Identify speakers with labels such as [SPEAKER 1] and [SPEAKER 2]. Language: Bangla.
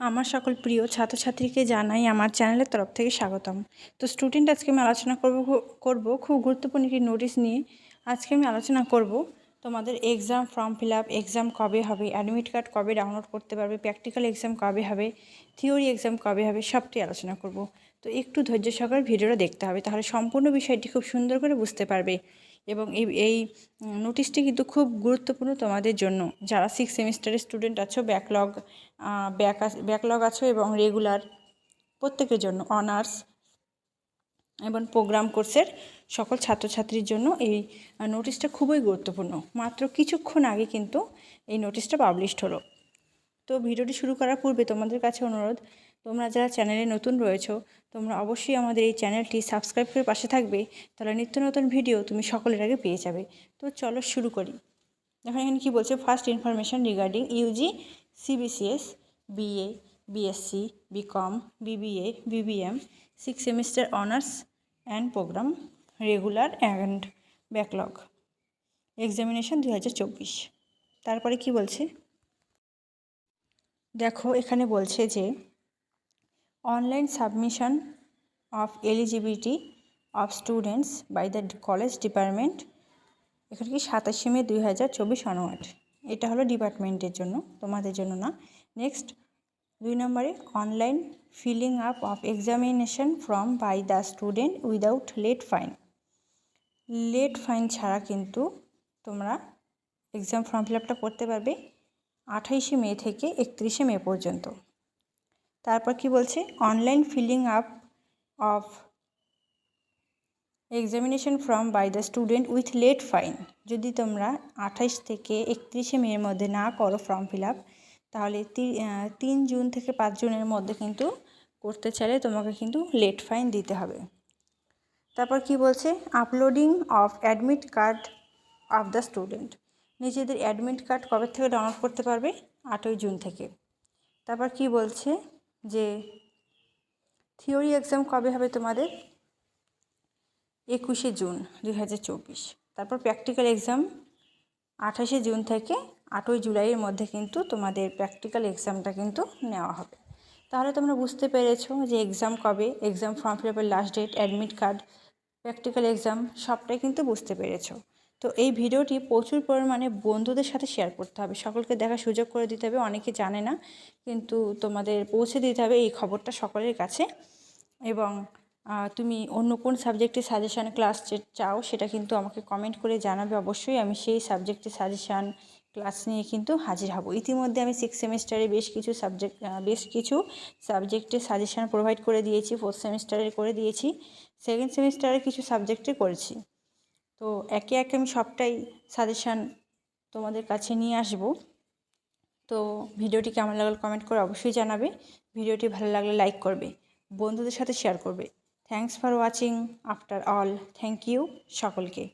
[SPEAKER 1] আমার সকল প্রিয় ছাত্রছাত্রীকে জানাই আমার চ্যানেলের তরফ থেকে স্বাগতম। তো স্টুডেন্ট, আজকে আমি আলোচনা করব খুব গুরুত্বপূর্ণ একটি নোটিশ নিয়ে। আজকে আমি আলোচনা করব তোমাদের exam form fill up, exam কবে হবে, অ্যাডমিট কার্ড কবে ডাউনলোড করতে পারবে, প্র্যাকটিক্যাল এক্সাম কবে হবে, থিওরি এক্সাম কবে হবে, সবটি আলোচনা করব। তো একটু ধৈর্য সহকারে ভিডিওটা দেখতে হবে, তাহলে সম্পূর্ণ বিষয়টি খুব সুন্দর করে বুঝতে পারবে। এবং এই নোটিশটি কিন্তু খুব গুরুত্বপূর্ণ তোমাদের জন্য, যারা 6 সেমিস্টারের স্টুডেন্ট আছো, ব্যাকলগ আছো এবং রেগুলার, প্রত্যেকের জন্য, অনার্স এবং প্রোগ্রাম কোর্সের সকল ছাত্রছাত্রীর জন্য এই নোটিশটা খুবই গুরুত্বপূর্ণ। মাত্র কিছুক্ষণ আগে কিন্তু এই নোটিশটা পাবলিশড হলো। তো ভিডিওটি শুরু করার পূর্বে তোমাদের কাছে অনুরোধ, তোমরা যারা চ্যানেলে নতুন রয়েছো, তোমরা অবশ্যই আমাদের এই চ্যানেলটি সাবস্ক্রাইব করে পাশে থাকবে, তাহলে নিত্য নতুন ভিডিও তুমি সকলের আগে পেয়ে যাবে। তো চলো শুরু করি। দেখো এখানে কী বলছে, first information regarding UG CBCS BA BSc BCom BBA BBM 6 semester honours and program regular and backlog examination 2024। তারপরে কি বলছে দেখো, এখানে বলছে যে online submission of eligibility of students by the college department, এখানে কি 27 মে 2024 অনওয়ার্ড। এটা হলো ডিপার্টমেন্টের জন্য, তোমাদের জন্য না। নেক্সট 2 নম্বরে, online filling up of examination form by the student without late fine. Late fine ছাড়া কিন্তু তোমরা এক্সাম ফর্ম ফিল আপটা করতে পারবে 28 মে থেকে 31 মে পর্যন্ত। তারপর কি বলছে, online filling up of examination form by the student with late fine, যদি তোমরা 28 থেকে 31 মের মধ্যে না করো ফর্ম ফিল আপ, তাহলে 3 জুন থেকে 5 জুনের মধ্যে কিন্তু করতে চাইলে তোমাকে কিন্তু লেট ফাইন দিতে হবে। তারপর কি বলছে, uploading of admit card of the student, নিজেদের অ্যাডমিট কার্ড কবে থেকে ডাউনলোড করতে পারবে, 8ই জুন থেকে। তারপর কি বলছে যে থিওরি এক্সাম কবে হবে তোমাদের, 21 জুন 2024। তারপর প্র্যাকটিক্যাল এক্সাম 28 জুন থেকে 8ই জুলাইয়ের মধ্যে কিন্তু তোমাদের প্র্যাকটিক্যাল এক্সামটা কিন্তু নেওয়া হবে। তাহলে তোমরা বুঝতে পেরেছো যে এক্সাম কবে, এক্সাম ফর্ম ফিল আপের last date, admit card, practical exam সবটাই কিন্তু বুঝতে পেরেছো। তো এই ভিডিওটি প্রচুর পরিমাণে বন্ধুদের সাথে শেয়ার করতে হবে, সকলকে দেখার সুযোগ করে দিতে হবে। অনেকে জানে না, কিন্তু তোমাদের পৌঁছে দিতে হবে এই খবরটা সকলের কাছে। এবং তুমি অন্য কোন সাবজেক্টের সাজেশান ক্লাস চাও, সেটা কিন্তু আমাকে কমেন্ট করে জানাবে অবশ্যই। আমি সেই সাবজেক্টের সাজেশান ক্লাস নিয়ে কিন্তু হাজির হব। ইতিমধ্যে আমি 6 সেমিস্টারে বেশ কিছু সাবজেক্টের সাজেশান প্রোভাইড করে দিয়েছি, 4th সেমিস্টারের করে দিয়েছি, 2nd সেমিস্টারে কিছু সাবজেক্টে করেছি। তো একে একে আমি সবটাই সাজেশান তোমাদের কাছে নিয়ে আসব। তো ভিডিওটি কেমন লাগলো কমেন্ট করে অবশ্যই জানাবে। ভিডিওটি ভালো লাগলে লাইক করবে, বন্ধুদের সাথে শেয়ার করবে। Thanks for watching after all, thank you সকলকে।